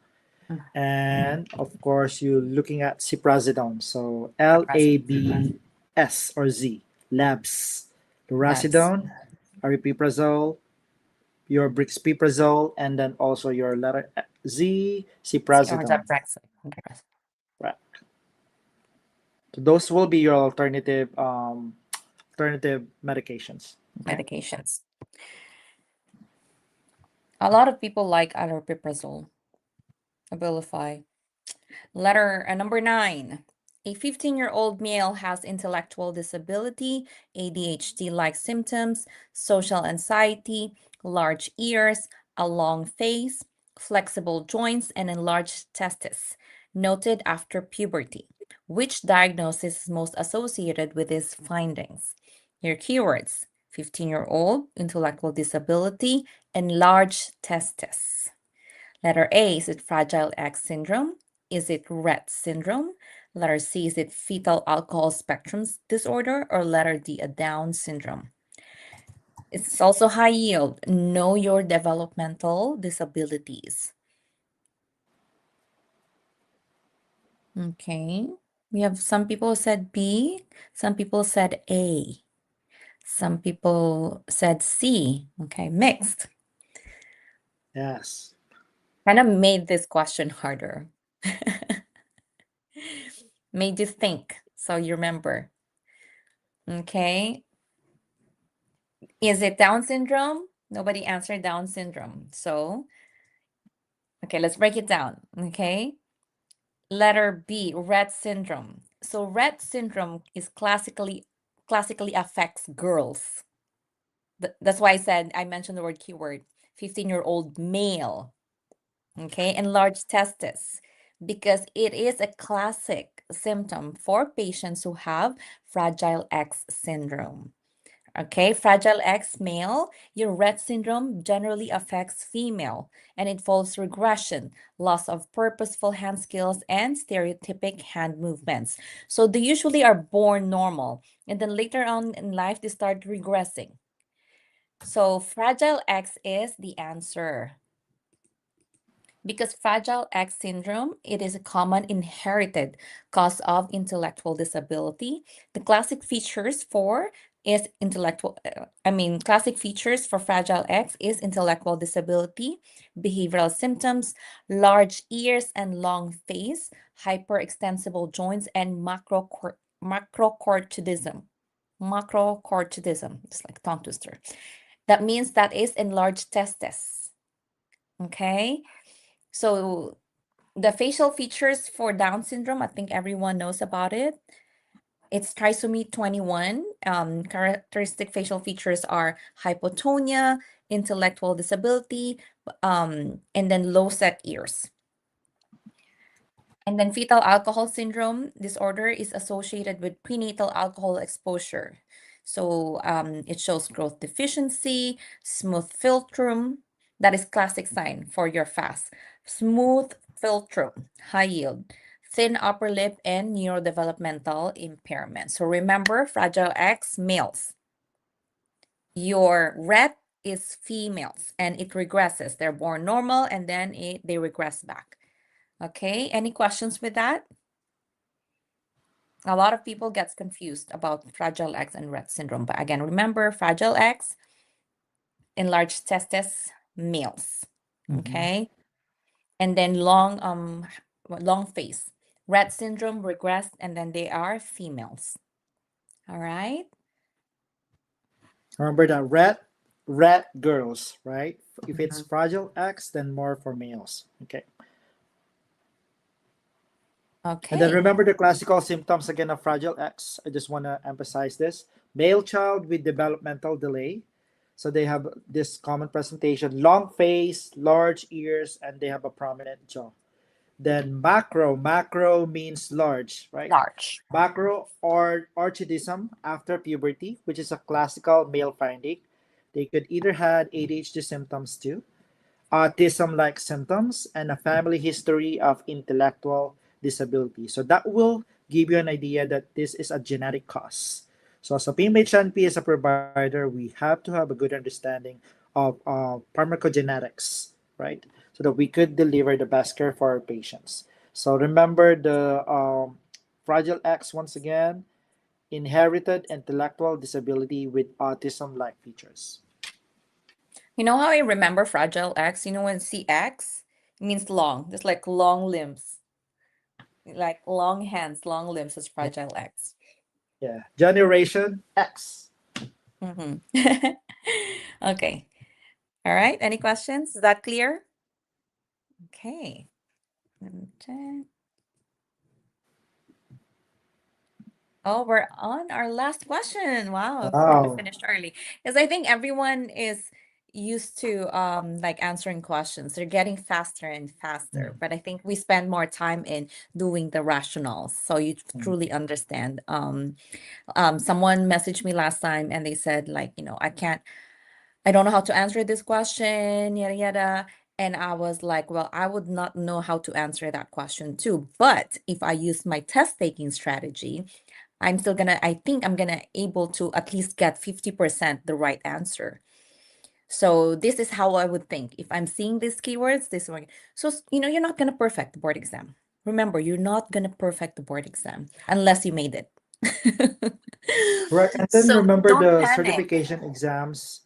and of course you're looking at ciprasidone. So LABS or Z, labs,
Labs.
lurasidone, aripiprazole, your brexpiprazole, and then also your letter Z,
Or
ciprasidone.
Deprexis.
Right. So those will be your alternative medications. Okay.
Medications. A lot of people like aripiprazole, Abilify. Letter number 9. A 15-year-old male has intellectual disability, ADHD-like symptoms, social anxiety, large ears, a long face, flexible joints, and enlarged testes, noted after puberty. Which diagnosis is most associated with these findings? Your keywords: 15-year-old, intellectual disability, enlarged testes. Letter A, is it Fragile X syndrome? Is it Rett syndrome? Letter C, is it fetal alcohol spectrum disorder? Or letter D, a Down syndrome? It's also high yield. Know your developmental disabilities. Okay. We have some people said B, some people said A, some people said C. Okay, mixed.
Yes.
Kind of made this question harder. Made you think, so you remember. Okay. Is it Down syndrome? Nobody answered Down syndrome. So, okay, let's break it down. Okay. Letter B, Rett syndrome. So Rett syndrome is classically affects girls. That's why I mentioned the word keyword, 15-year-old male. Okay, enlarged testes, because it is a classic symptom for patients who have Fragile X syndrome. Okay, Fragile X male, your Rett syndrome generally affects female, and it involves regression, loss of purposeful hand skills, and stereotypic hand movements. So they usually are born normal, and then later on in life, they start regressing. So Fragile X is the answer. Because Fragile X syndrome, it is a common inherited cause of intellectual disability. The classic features for is classic features for Fragile X is intellectual disability, behavioral symptoms, large ears and long face, hyperextensible joints, and macrocortidism. Macrocortidism, it's like tongue twister. That means that is enlarged testes. Okay. So the facial features for Down syndrome, I think everyone knows about it. It's trisomy 21. Characteristic facial features are hypotonia, intellectual disability, and then low set ears. And then fetal alcohol syndrome disorder is associated with prenatal alcohol exposure. So it shows growth deficiency, smooth philtrum. That is classic sign for your fast. Smooth philtrum, high yield, thin upper lip, and neurodevelopmental impairment. So remember, Fragile X, males. Your ret is females, and it regresses. They're born normal, and then they regress back. Okay, any questions with that? A lot of people gets confused about Fragile X and Rett syndrome. But again, remember, Fragile X, enlarged testes, males. Okay. And then long face. Rett syndrome regressed, and then they are females. All right.
Remember that rat girls, right? If it's Fragile X, then more for males. Okay. And then
Okay.
remember the classical symptoms again of Fragile X. I just want to emphasize this. Male child with developmental delay. So they have this common presentation, long face, large ears, and they have a prominent jaw. Then macro means large, right?
Large.
Macro or orchidism after puberty, which is a classical male finding. They could either had ADHD symptoms too, autism-like symptoms, and a family history of intellectual disability. So that will give you an idea that this is a genetic cause. So as a PMHNP as a provider, we have to have a good understanding of pharmacogenetics, right? So that we could deliver the best care for our patients. So remember the Fragile X once again, inherited intellectual disability with autism-like features.
You know how I remember Fragile X? You know, when see X, it means long. Just like long limbs. Like long hands, long limbs is Fragile X.
Yeah, Generation X.
Mm-hmm. Okay. All right. Any questions? Is that clear? Okay. Let me check. Oh, we're on our last question. Wow, we
Wow.
finished early. Because I think everyone is used to like answering questions. They're getting faster and faster. But I think we spend more time in doing the rationales. So you truly understand. Someone messaged me last time and they said, like, I don't know how to answer this question, yada yada. And I was like, well, I would not know how to answer that question too. But if I use my test taking strategy, I think I'm gonna able to at least get 50% the right answer. So this is how I would think. If I'm seeing these keywords, this one. So, you're not gonna perfect the board exam. Remember, you're not gonna perfect the board exam unless you made it.
Right. And then
So
remember
don't
the
panic.
certification exams,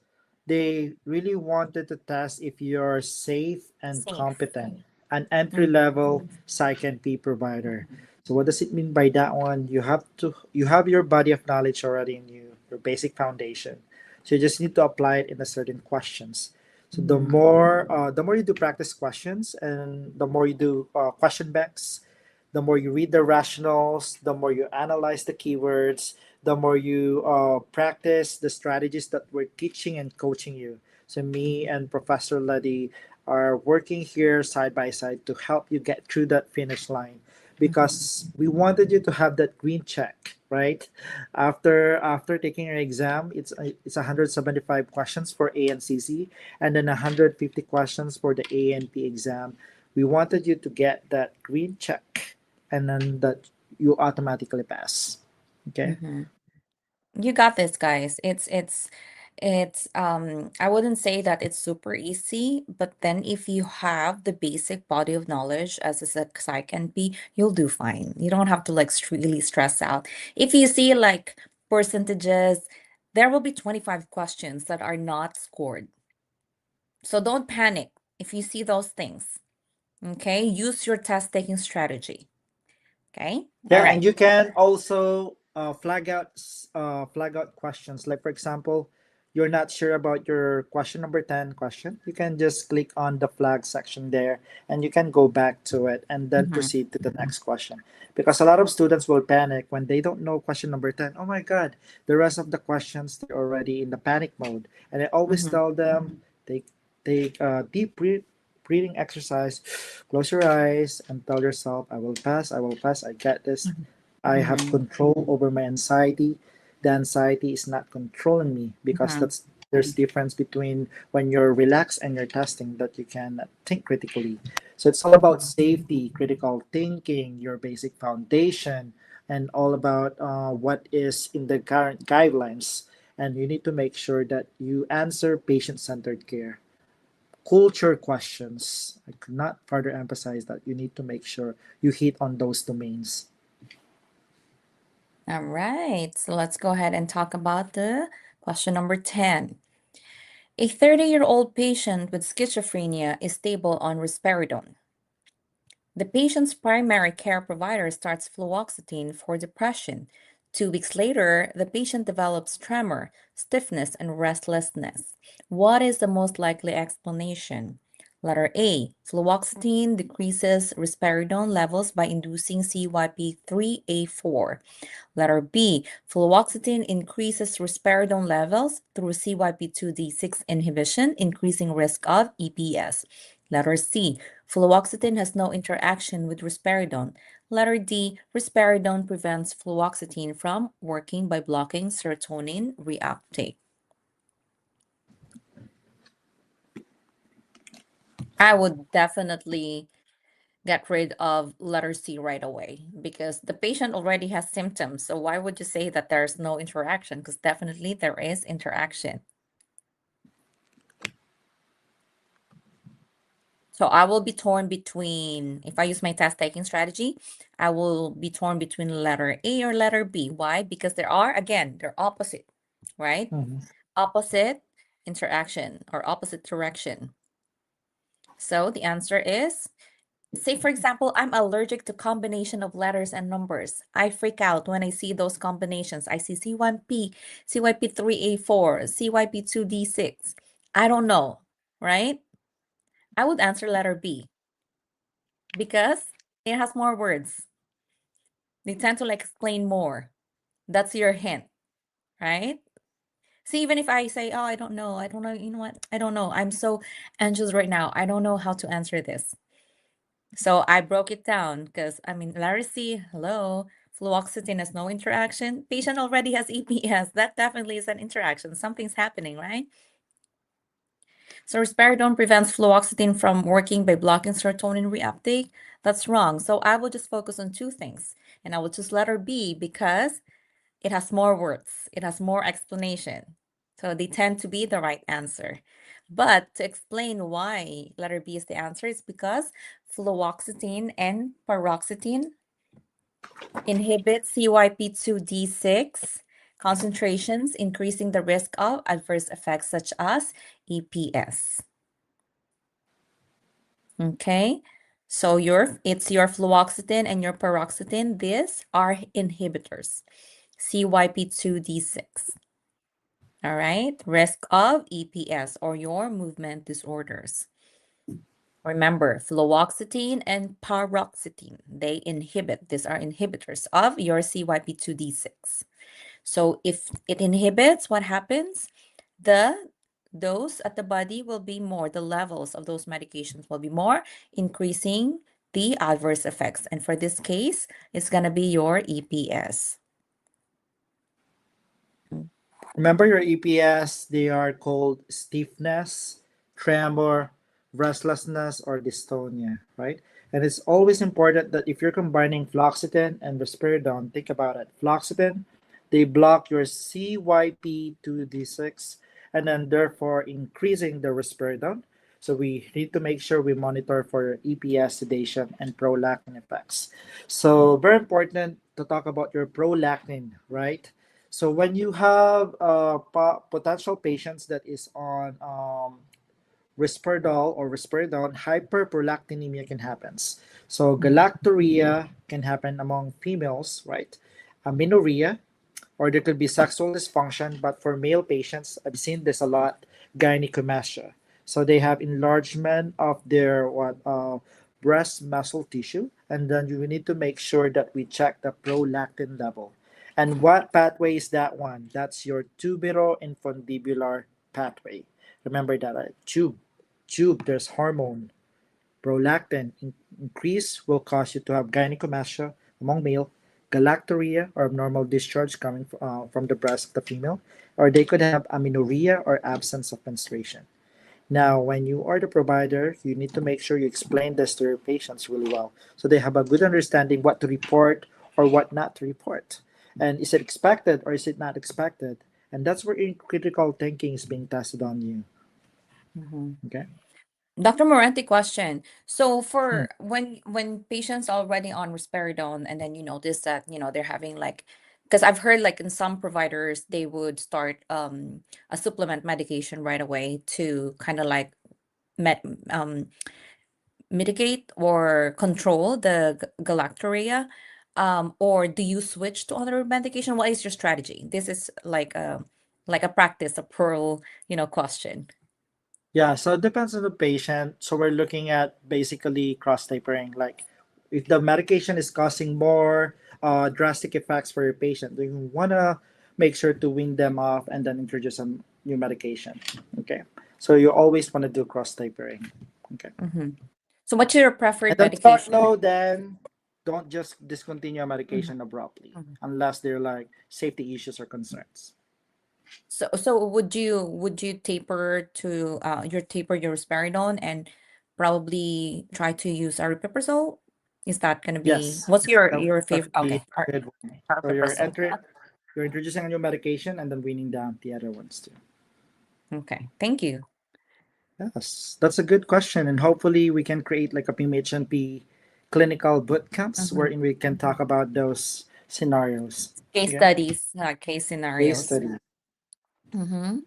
they really wanted to test if you're safe and
Safe.
competent, an entry level psych and P provider. So what does it mean by that one? You have your body of knowledge already in you, your basic foundation. So you just need to apply it in a certain questions. So the more you do practice questions and the more you do question banks, the more you read the rationals, the more you analyze the keywords, the more you practice the strategies that we're teaching and coaching you. So me and Professor Ledi are working here side by side to help you get through that finish line because we wanted you to have that green check, right? After taking your exam, it's 175 questions for ANCC and then 150 questions for the ANP exam. We wanted you to get that green check and then that you automatically pass. Okay.
Mhm. You got this, guys. It's It's I wouldn't say that it's super easy, but then if you have the basic body of knowledge as a psych NP, you'll do fine. You don't have to like really stress out. If you see like percentages, there will be 25 questions that are not scored. So don't panic if you see those things. Okay? Use your test taking strategy. Okay? All
Yeah,
right.
and you can also flag out questions. Like for example, you're not sure about your question number 10 question. You can just click on the flag section there and you can go back to it and then
Mm-hmm.
proceed to the next question. Because a lot of students will panic when they don't know question number 10. Oh my god, the rest of the questions they're already in the panic mode. And I always
Mm-hmm.
tell them take a breathing exercise. Close your eyes and tell yourself, I will pass, I will pass, I get this. I have
Mm-hmm.
control over my anxiety. The anxiety is not controlling me because
Mm-hmm.
there's difference between when you're relaxed and you're testing that you can think critically. So it's all about safety, critical thinking, your basic foundation, and all about what is in the current guidelines. And you need to make sure that you answer patient-centered care culture questions. I could not further emphasize that you need to make sure you hit on those domains.
All right, so let's go ahead and talk about the question number 10. A 30-year-old patient with schizophrenia is stable on risperidone. The patient's primary care provider starts fluoxetine for depression. 2 weeks later, the patient develops tremor, stiffness, and restlessness. What is the most likely explanation? Letter A. Fluoxetine decreases risperidone levels by inducing CYP3A4. Letter B. Fluoxetine increases risperidone levels through CYP2D6 inhibition, increasing risk of EPS. Letter C. Fluoxetine has no interaction with risperidone. Letter D. Risperidone prevents fluoxetine from working by blocking serotonin reuptake. I would definitely get rid of letter C right away because the patient already has symptoms. So why would you say that there's no interaction? Because definitely there is interaction. So I will be torn between, if I use my test taking strategy, I will be torn between letter A or letter B. Why? Because there are, again, they're opposite, right?
Mhm.
Opposite interaction or opposite direction. So the answer is, say for example, I'm allergic to combination of letters and numbers. I freak out when I see those combinations. I see C1P, CYP3A4, CYP2D6. I don't know, right? I would answer letter B because it has more words. They tend to like explain more. That's your hint, right? See, even if I say, oh, I don't know, you know what? I don't know. I'm so anxious right now. I don't know how to answer this. So I broke it down because, I mean, Larry C, hello, fluoxetine has no interaction. Patient already has EPS. That definitely is an interaction. Something's happening, right? So risperidone prevents fluoxetine from working by blocking serotonin reuptake. That's wrong. So I will just focus on two things. And I will choose letter B because it has more words. It has more explanation. So they tend to be the right answer. But to explain why letter B is the answer is because fluoxetine and paroxetine inhibit CYP2D6 concentrations, increasing the risk of adverse effects such as EPS. Okay, so it's your fluoxetine and your paroxetine. These are inhibitors. CYP2D6. All right, risk of EPS or your movement disorders. Remember, fluoxetine and paroxetine, they inhibit, these are inhibitors of your CYP2D6. So if it inhibits, what happens? The dose at the body will be more, the levels of those medications will be more, increasing the adverse effects. And for this case, it's going to be your EPS.
Remember your EPS, they are called stiffness, tremor, restlessness, or dystonia, right? And it's always important that if you're combining fluoxetine and risperidone, think about it. Fluoxetine, they block your CYP2D6, and then therefore increasing the risperidone. So we need to make sure we monitor for EPS, sedation, and prolactin effects. So very important to talk about your prolactin, right? So when you have potential patients that is on risperidol or risperidone, hyperprolactinemia can happen. So galactorrhea can happen among females, right? Amenorrhea, or there could be sexual dysfunction, but for male patients, I've seen this a lot, gynecomastia. So they have enlargement of their breast muscle tissue, and then you need to make sure that we check the prolactin level. And what pathway is that one? That's your tuberoinfundibular pathway. Remember that tube. There's hormone. Prolactin increase will cause you to have gynecomastia among male, galactorrhea or abnormal discharge coming from the breast of the female, or they could have amenorrhea or absence of menstruation. Now, when you are the provider, you need to make sure you explain this to your patients really well so they have a good understanding what to report or what not to report. And is it expected or is it not expected? And that's where critical thinking is being tested on you.
Mhm.
Okay.
Dr. Morante, question. So
Hmm.
for when patients already on risperidone and then you notice that, they're having like, because I've heard like in some providers they would start a supplement medication right away to kind of like met mitigate or control the galactorrhea, or do you switch to other medication? What is your strategy? This is like a practice, a pearl, question.
Yeah, so it depends on the patient. So we're looking at basically cross tapering. Like if the medication is causing more drastic effects for your patient, then you want to make sure to wean them off and then introduce some new medication. Okay. So you always want to do cross tapering. Okay.
Hmm. So what's your
And
preferred
then start
medication?
low, then don't just discontinue a
Mhm,
medication abruptly
mhm.
unless they're like safety issues or concerns.
So would you taper your risperidone and probably try to use aripiprazole? Is that gonna be
Yes.
what's your
That,
your
that
favorite?
would be
Okay,
a good one. So
aripiprazole.
you're introducing a new medication and then weaning down the other ones too.
Okay, thank you.
Yes, that's a good question, and hopefully we can create like a PMHNP clinical boot camps
Mhm.
wherein we can talk about those scenarios.
Case
Okay,
studies, case
case
scenarios.
study.
Mm-hmm.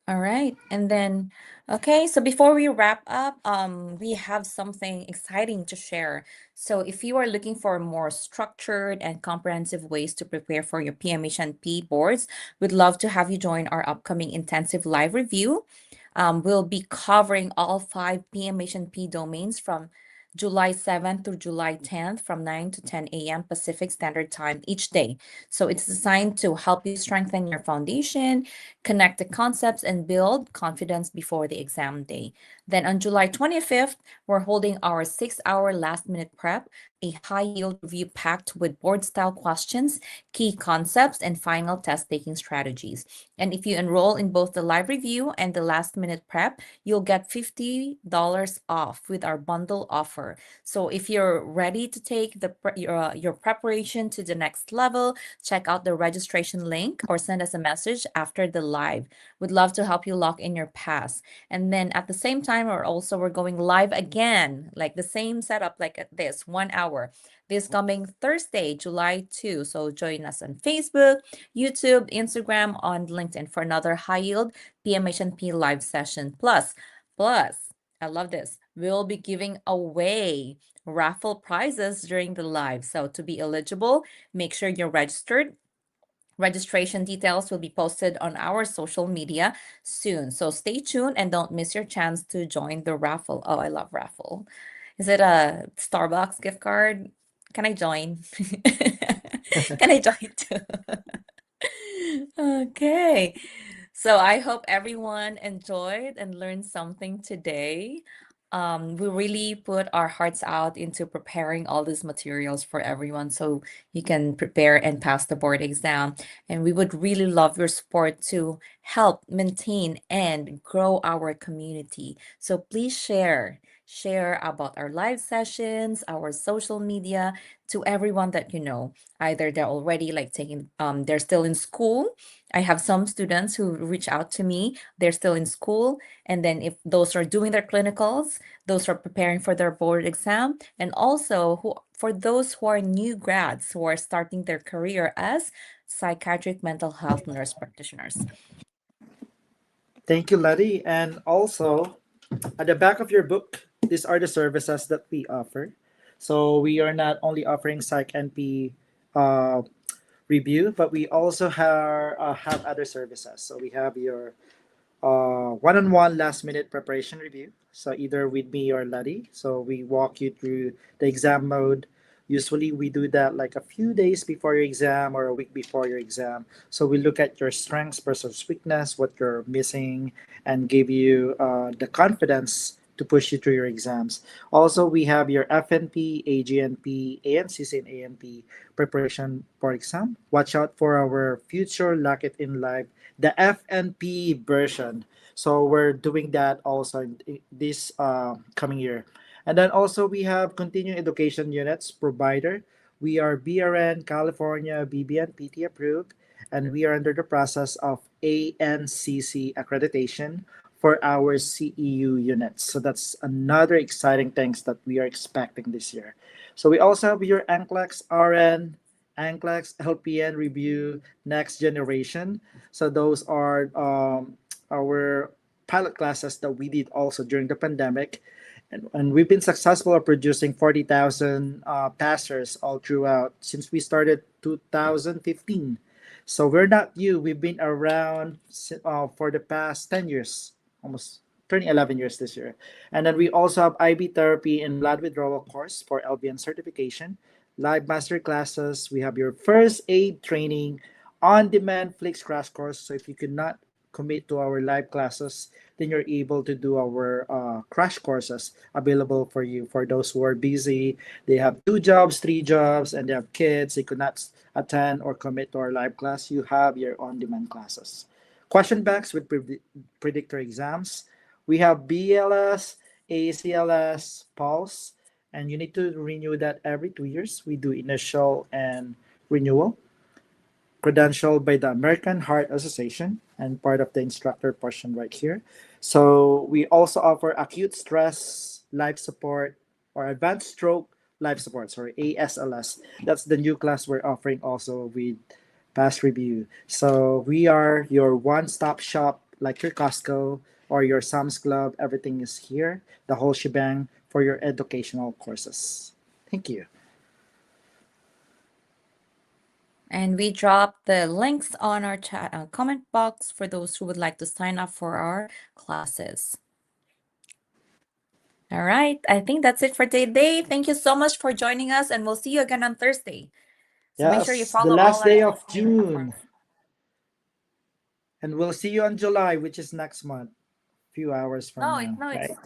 All right. And then, okay, so before we wrap up, we have something exciting to share. So if you are looking for more structured and comprehensive ways to prepare for your PMHNP boards, we'd love to have you join our upcoming intensive live review. We'll be covering all 5 PMHNP domains from July 7th through July 10th from 9 to 10 a.m. Pacific Standard Time each day. So it's designed to help you strengthen your foundation, connect the concepts, and build confidence before the exam day. Then on July 25th, we're holding our 6-hour last minute prep, a high yield review packed with board style questions, key concepts, and final test taking strategies. And if you enroll in both the live review and the last minute prep, you'll get $50 off with our bundle offer. So if you're ready to take your preparation to the next level, check out the registration link or send us a message after the live. We'd love to help you lock in your pass. And then at the same time, we're going live again, like the same setup like at this 1 hour. This coming Thursday, July 2. So join us on Facebook, YouTube, Instagram, on LinkedIn for another high yield PMHNP live session. Plus, I love this. We'll be giving away raffle prizes during the live. So to be eligible, make sure you're registered. Registration details will be posted on our social media soon. So stay tuned and don't miss your chance to join the raffle. Oh, I love raffle. Is it a Starbucks gift card? Can I join? Can I join too? Okay. So I hope everyone enjoyed and learned something today. We really put our hearts out into preparing all these materials for everyone so you can prepare and pass the board exam. And we would really love your support to help maintain and grow our community. So please share about our live sessions, our social media to everyone that you know. Either they're already like taking, they're still in school. I have some students who reach out to me, they're still in school. And then if those are doing their clinicals, those are preparing for their board exam, and also who for those who are new grads who are starting their career as psychiatric mental health nurse practitioners.
Thank you, Letty. And also, at the back of your book, these are the services that we offer. So we are not only offering Psych NP uh, review, but we also have other services. So we have your one-on-one last-minute preparation review. So either with me or Letty. So we walk you through the exam mode. Usually we do that like a few days before your exam or a week before your exam. So we look at your strengths versus weakness, what you're missing, and give you the confidence to push you through your exams. Also, we have your FNP, AGNP, ANCC, and ANP preparation for exam. Watch out for our future Lock It In Live, the FNP version. So we're doing that also in this coming year. And then also we have continuing education units provider. We are BRN California BBN PT approved, and we are under the process of ANCC accreditation for our CEU units. So that's another exciting things that we are expecting this year. So we also have your NCLEX RN, NCLEX LPN review next generation. So those are our pilot classes that we did also during the pandemic. And we've been successful at producing 40,000 passers all throughout since we started 2015. So we're not new. We've been around for the past 10 years, almost turning 11 years this year. And then we also have IB therapy and blood withdrawal course for LBN certification, live master classes. We have your first aid training, on-demand Flix crash course. So if you could not commit to our live classes, then you're able to do our crash courses available for you for those who are busy. They have 2 jobs, 3 jobs, and they have kids. They could not attend or commit to our live class. You have your on-demand classes. Question banks with predictor exams. We have BLS, ACLS, Pulse, and you need to renew that every 2 years. We do initial and renewal, credentialed by the American Heart Association and part of the instructor portion right here. So we also offer acute stress life support or advanced stroke life support, sorry, ASLS. That's the new class we're offering also with past review. So we are your one-stop shop like your Costco or your Sam's Club. Everything is here, the whole shebang for your educational courses. Thank you.
And we drop the links on our chat comment box for those who would like to sign up for our classes. All right, I think that's it for today. Thank you so much for joining us, and we'll see you again on Thursday. So make sure you
Yes, the
follow all
last
our
day
social
of
media
June.
platforms.
And we'll see you on July, which is next month, few hours from
No,
now,
no,
right?
it's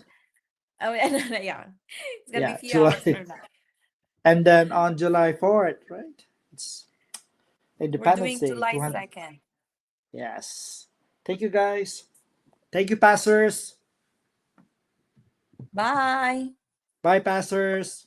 oh yeah, it's gonna be a
Yeah,
few hours
July.
from now.
And then on July 4th, right? It's
We're
Independence
doing
Day.
July
200.
2nd.
Yes. Thank you, guys. Thank you, passers.
Bye.
Bye, passers.